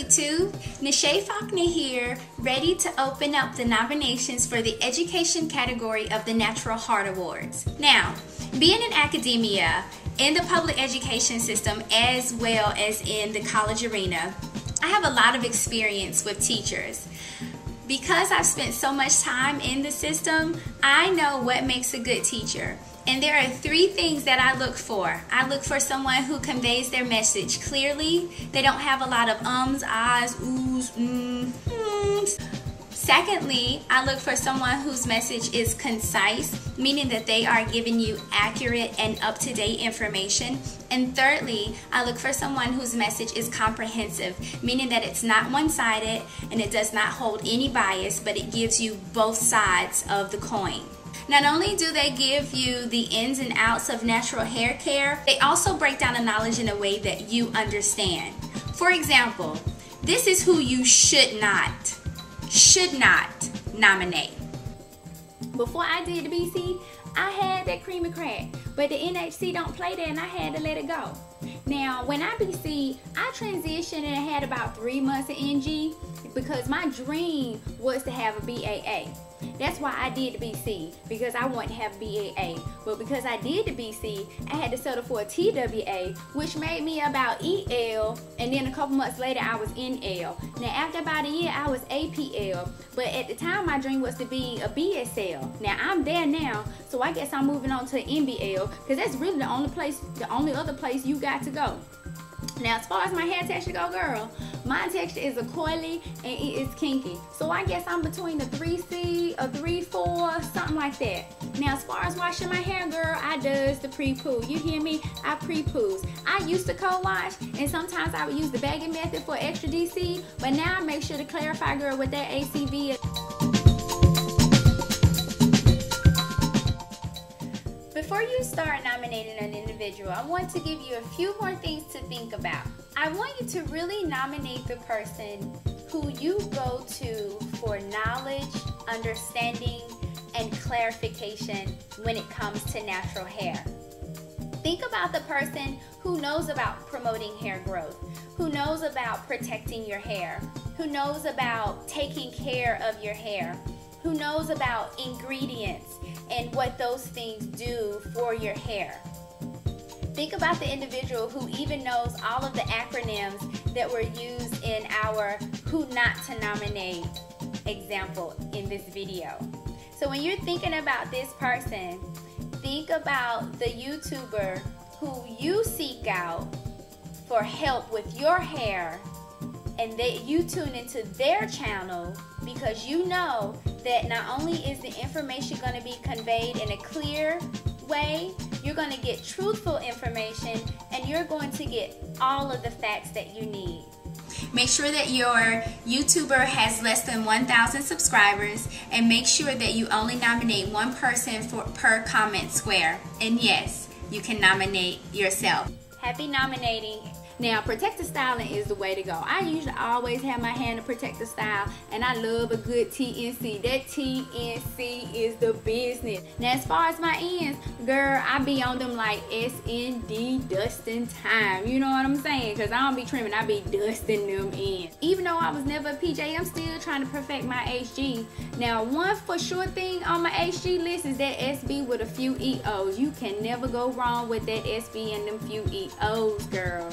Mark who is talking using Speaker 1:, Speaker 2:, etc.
Speaker 1: YouTube, Nashay Faulkner here, ready to open up the nominations for the education category of the Natural Heart Awards. Now, being in academia, in the public education system, as well as in the college arena, I have a lot of experience with teachers. Because I've spent so much time in the system, I know what makes a good teacher. And there are 3 things that I look for. I look for someone who conveys their message clearly. They don't have a lot of ums, ahs, oohs, hms. Secondly, I look for someone whose message is concise, meaning that they are giving you accurate and up-to-date information. And thirdly, I look for someone whose message is comprehensive, meaning that it's not one-sided and it does not hold any bias, but it gives you both sides of the coin. Not only do they give you the ins and outs of natural hair care, they also break down the knowledge in a way that you understand. For example, this is who you should not nominate. Before I did the BC, I had that cream and crack, but the NHC don't play that and I had to let it go. Now, when I BC, I transitioned and I had about 3 months of NG because my dream was to have a BAA. That's why I did the BC, because I wanted to have BAA. But because I did the BC, I had to settle for a TWA, which made me about EL, and then a couple months later I was NL. Now after about a year I was APL, but at the time my dream was to be a BSL. Now I'm there now, so I guess I'm moving on to NBL, because that's really the only other place you got to go. Now, as far as my hair texture go, girl, my texture is a coily and it is kinky. So I guess I'm between the 3C, a 3-4, something like that. Now, as far as washing my hair, girl, I does the pre-poo. You hear me? I pre-poos. I used to co-wash, and sometimes I would use the bagging method for extra DC, but now I make sure to clarify, girl, what that ACV is. Before you start nominating an individual, I want to give you a few more things to think about. I want you to really nominate the person who you go to for knowledge, understanding, and clarification when it comes to natural hair. Think about the person who knows about promoting hair growth, who knows about protecting your hair, who knows about taking care of your hair, who knows about ingredients and what those things do for your hair. Think about the individual who even knows all of the acronyms that were used in our who not to nominate example in this video. So when you're thinking about this person, think about the YouTuber who you seek out for help with your hair, and that you tune into their channel because you know that not only is the information going to be conveyed in a clear way, you're going to get truthful information and you're going to get all of the facts that you need. Make sure that your YouTuber has less than 1,000 subscribers, and make sure that you only nominate one person per comment square. And yes, you can nominate yourself. Happy nominating. Now, protective styling is the way to go. I usually always have my hand in protective style, and I love a good TNC. That TNC is the business. Now, as far as my ends, girl, I be on them like SND dusting time. You know what I'm saying? Because I don't be trimming, I be dusting them in. Even though I was never a PJ, I'm still trying to perfect my HG. Now, one for sure thing on my HG list is that SB with a few EOs. You can never go wrong with that SB and them few EOs, girl.